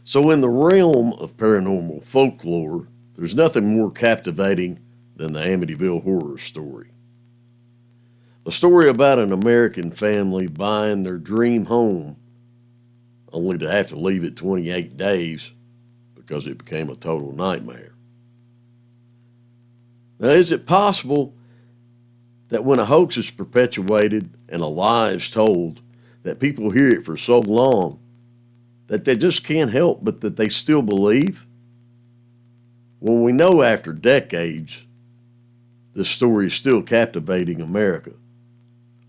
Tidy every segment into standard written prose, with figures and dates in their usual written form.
So, in the realm of paranormal folklore, there's nothing more captivating than the Amityville horror story. A story about an American family buying their dream home only to have to leave it 28 days because it became a total nightmare. Now, is it possible that when a hoax is perpetuated and a lie is told, that people hear it for so long that they just can't help but that they still believe? When we know after decades this story is still captivating America.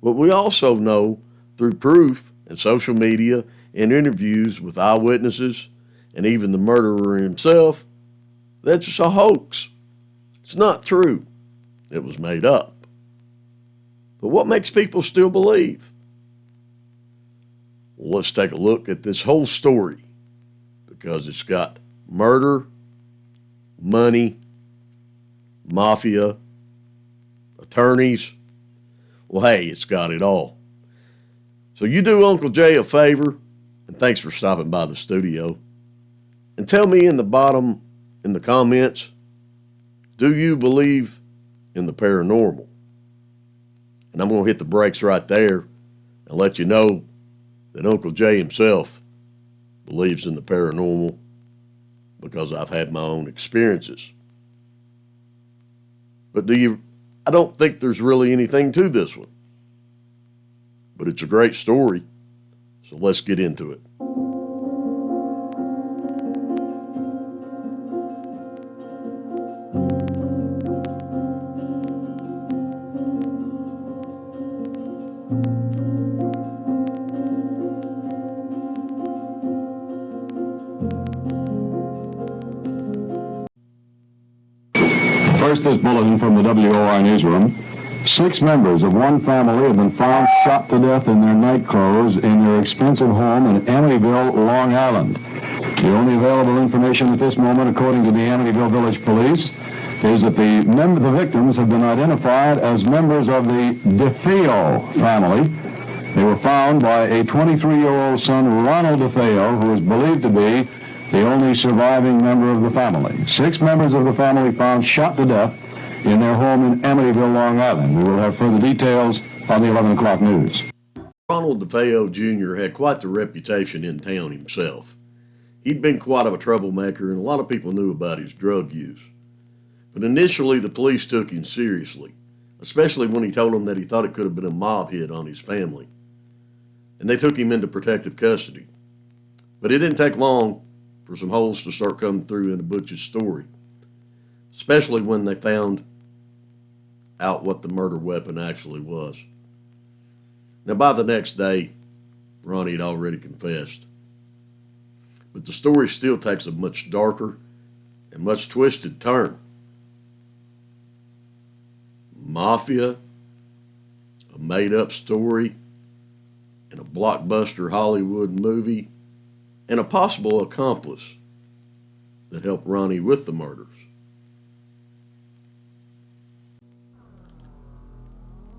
But we also know through proof and social media and interviews with eyewitnesses and even the murderer himself that it's a hoax. It's not true. It was made up. But what makes people still believe? Well, let's take a look at this whole story because it's got murder, money, mafia, attorneys. Well, hey, it's got it all. So you do Uncle Jay a favor, and thanks for stopping by the studio, and tell me in the comments, do you believe in the paranormal? And I'm going to hit the brakes right there and let you know that Uncle Jay himself believes in the paranormal because I've had my own experiences. But I don't think there's really anything to this one. But it's a great story, so let's get into it. First, this bulletin from the WOR newsroom. 6 members of one family have been found shot to death in their night clothes in their expensive home in Amityville, Long Island. The only available information at this moment, according to the Amityville Village Police, is that the victims have been identified as members of the DeFeo family. They were found by a 23-year-old son, Ronald DeFeo, who is believed to be the only surviving member of the family. 6 members of the family found shot to death in their home in Amityville, Long Island. We will have further details on the 11 o'clock news. Ronald DeFeo Jr. had quite the reputation in town himself. He'd been quite of a troublemaker, and a lot of people knew about his drug use. But initially, the police took him seriously, especially when he told them that he thought it could have been a mob hit on his family. And they took him into protective custody. But it didn't take long for some holes to start coming through in the Butch's story, especially when they found out what the murder weapon actually was. Now, by the next day, Ronnie had already confessed. But the story still takes a much darker and much twisted turn. Mafia, a made-up story, and a blockbuster Hollywood movie, and a possible accomplice that helped Ronnie with the murders.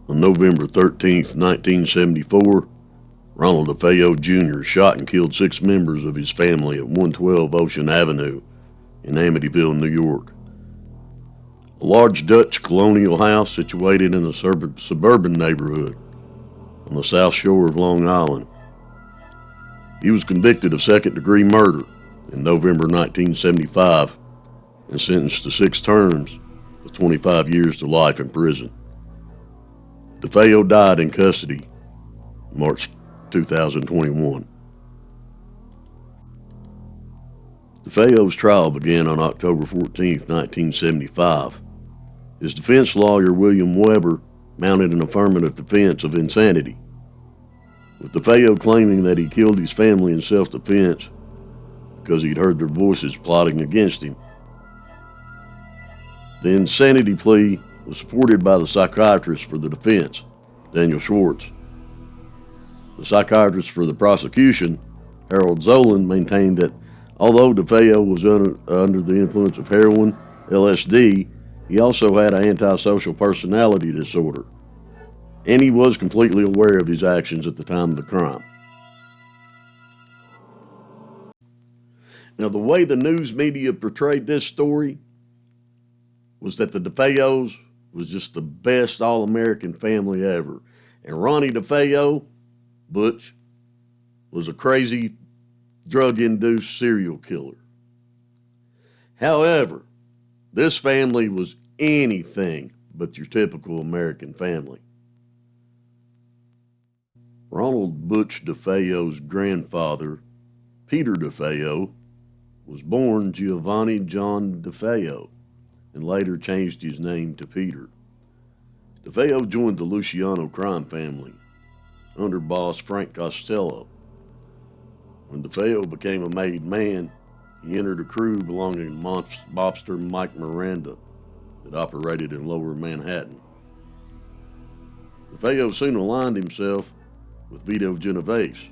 On November 13th, 1974, Ronald DeFeo Jr. shot and killed 6 members of his family at 112 Ocean Avenue in Amityville, New York. A large Dutch colonial house situated in a suburban neighborhood on the south shore of Long Island. He was convicted of second-degree murder in November 1975 and sentenced to 6 terms of 25 years to life in prison. DeFeo died in custody March 2021. DeFeo's trial began on October 14, 1975. His defense lawyer, William Weber, mounted an affirmative defense of insanity, with DeFeo claiming that he killed his family in self-defense because he'd heard their voices plotting against him. The insanity plea was supported by the psychiatrist for the defense, Daniel Schwartz. The psychiatrist for the prosecution, Harold Zolan, maintained that although DeFeo was under the influence of heroin, LSD, he also had an antisocial personality disorder, and he was completely aware of his actions at the time of the crime. Now, the way the news media portrayed this story was that the DeFeos was just the best all-American family ever. And Ronnie DeFeo, Butch, was a crazy drug-induced serial killer. However, this family was anything but your typical American family. Ronald Butch DeFeo's grandfather, Peter DeFeo, was born Giovanni John DeFeo and later changed his name to Peter. DeFeo joined the Luciano crime family under boss Frank Costello. When DeFeo became a made man, he entered a crew belonging to mobster Mike Miranda that operated in lower Manhattan. DeFeo soon aligned himself with Vito Genovese.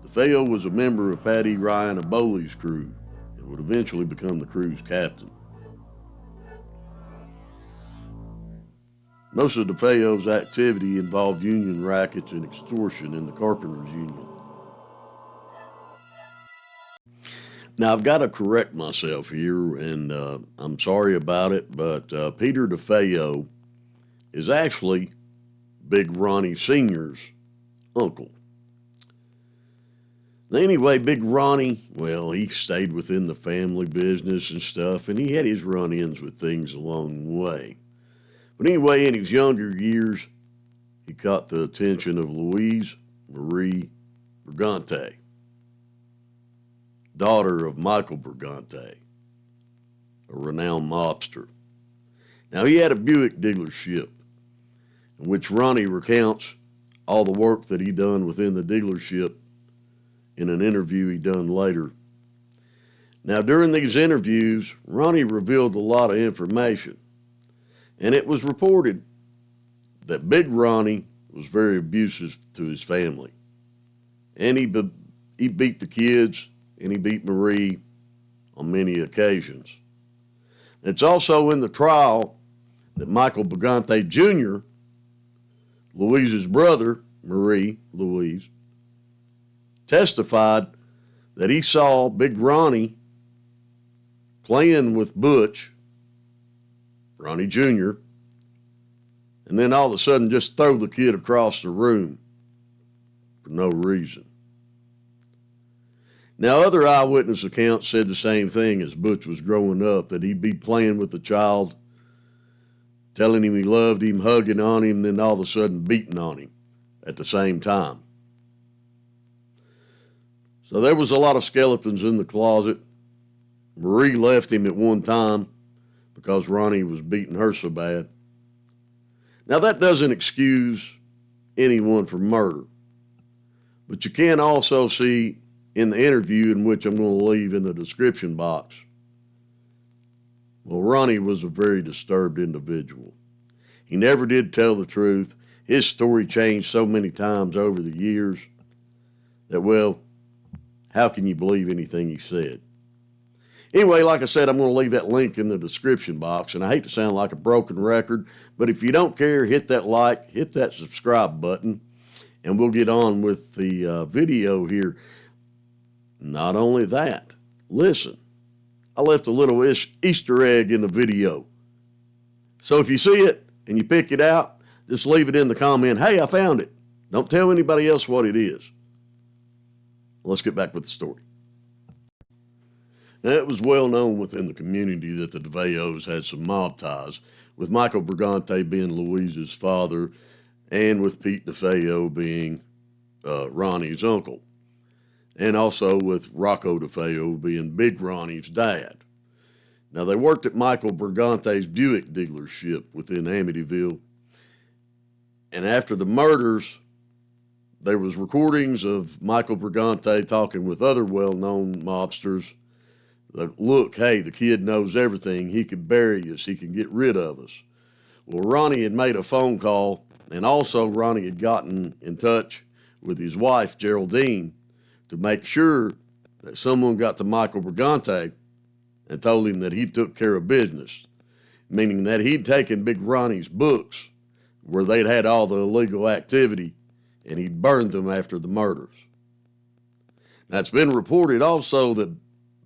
DeFeo was a member of Patty Ryan Aboli's crew and would eventually become the crew's captain. Most of DeFeo's activity involved union rackets and extortion in the Carpenters Union. Now, I've got to correct myself here, and I'm sorry about it, but Peter DeFeo is actually Big Ronnie Sr.'s uncle. Anyway, Big Ronnie, well, he stayed within the family business and stuff, and he had his run-ins with things along the way. But anyway, in his younger years, he caught the attention of Louise Marie Brigante, daughter of Michael Brigante, a renowned mobster. Now, he had a Buick dealership, in which Ronnie recounts all the work that he done within the dealership in an interview he done later. Now, during these interviews, Ronnie revealed a lot of information, and it was reported that Big Ronnie was very abusive to his family. And he beat the kids, and he beat Marie on many occasions. It's also in the trial that Michael Brigante Jr., Louise's brother, Louise, testified that he saw Big Ronnie playing with Butch, Ronnie Jr., and then all of a sudden just throw the kid across the room for no reason. Now, other eyewitness accounts said the same thing as Butch was growing up, that he'd be playing with the child, telling him he loved him, hugging on him, then all of a sudden beating on him at the same time. So there was a lot of skeletons in the closet. Marie left him at one time because Ronnie was beating her so bad. Now, that doesn't excuse anyone for murder, but you can also see in the interview, in which I'm going to leave in the description box, well, Ronnie was a very disturbed individual. He never did tell the truth. His story changed so many times over the years that, well, how can you believe anything he said? Anyway, like I said, I'm going to leave that link in the description box, and I hate to sound like a broken record, but if you don't care, hit that like, hit that subscribe button, and we'll get on with the video here. Not only that, listen, I left a little Easter egg in the video. So if you see it and you pick it out, just leave it in the comment, hey, I found it. Don't tell anybody else what it is. Let's get back with the story. Now, it was well known within the community that the DeFeos had some mob ties, with Michael Brigante being Louise's father and with Pete DeFeo being Ronnie's uncle, and also with Rocco DeFeo being Big Ronnie's dad. Now, they worked at Michael Brigante's Buick dealership within Amityville, and after the murders, there was recordings of Michael Brigante talking with other well-known mobsters that, look, hey, the kid knows everything. He could bury us. He can get rid of us. Well, Ronnie had made a phone call, and also Ronnie had gotten in touch with his wife, Geraldine, to make sure that someone got to Michael Brigante and told him that he took care of business, meaning that he'd taken Big Ronnie's books where they'd had all the illegal activity, and he'd burned them after the murders. Now, it's been reported also that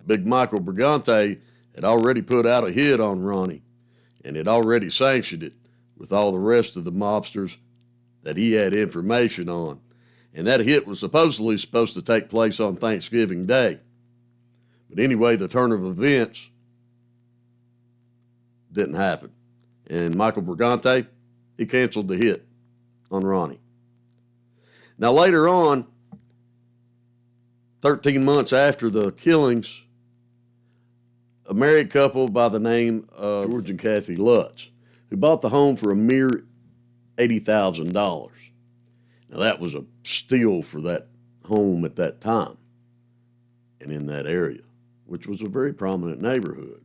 Big Michael Brigante had already put out a hit on Ronnie and had already sanctioned it with all the rest of the mobsters that he had information on. And that hit was supposedly supposed to take place on Thanksgiving Day. But anyway, the turn of events didn't happen. And Michael Brigante, he canceled the hit on Ronnie. Now, later on, 13 months after the killings, a married couple by the name of George and Kathy Lutz, who bought the home for a mere $80,000. Now, that was a steal for that home at that time and in that area, which was a very prominent neighborhood.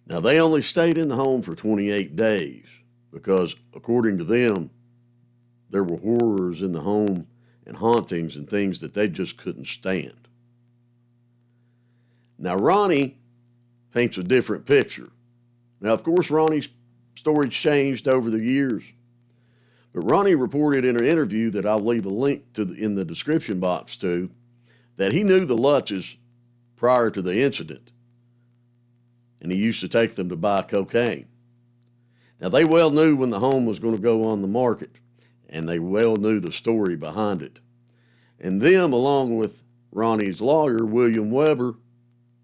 Now, they only stayed in the home for 28 days because, according to them, there were horrors in the home and hauntings and things that they just couldn't stand. Now, Ronnie paints a different picture. Now, of course, Ronnie's story changed over the years, but Ronnie reported in an interview that I'll leave a link to in the description box to, that he knew the Lutzes prior to the incident, and he used to take them to buy cocaine. Now, they well knew when the home was going to go on the market, and they well knew the story behind it. And them, along with Ronnie's lawyer, William Weber,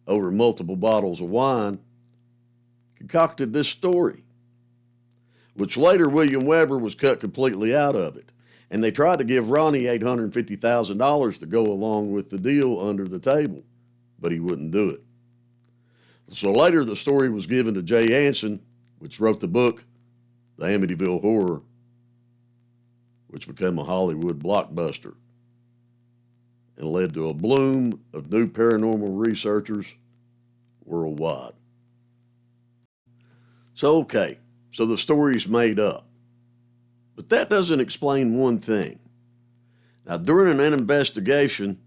over multiple bottles of wine, concocted this story, which later William Weber was cut completely out of it. And they tried to give Ronnie $850,000 to go along with the deal under the table, but he wouldn't do it. So later the story was given to Jay Anson, which wrote the book, The Amityville Horror, which became a Hollywood blockbuster and led to a bloom of new paranormal researchers worldwide. So the story's made up. But that doesn't explain one thing. Now, during an investigation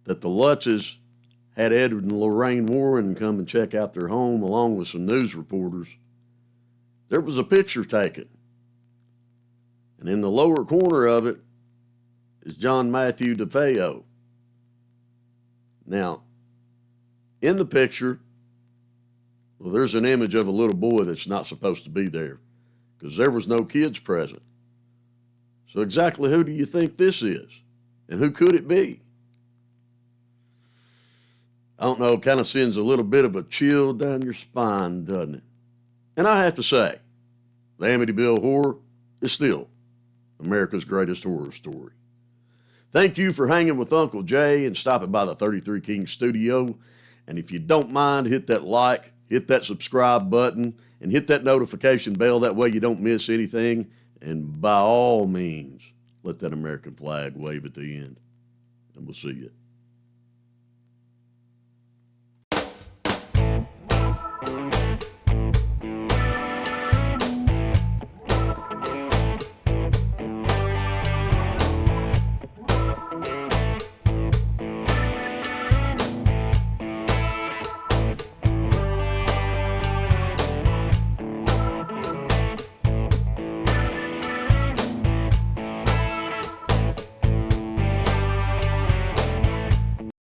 that the Lutzes had Ed and Lorraine Warren come and check out their home along with some news reporters, there was a picture taken. And in the lower corner of it is John Matthew DeFeo. Now, in the picture, well, there's an image of a little boy that's not supposed to be there because there was no kids present. So exactly who do you think this is? And who could it be? I don't know, it kind of sends a little bit of a chill down your spine, doesn't it? And I have to say, the Amityville Horror is still America's greatest horror story. Thank you for hanging with Uncle Jay and stopping by the 33 King studio. And if you don't mind, hit that like, hit that subscribe button, and hit that notification bell. That way you don't miss anything. And by all means, let that American flag wave at the end. And we'll see you.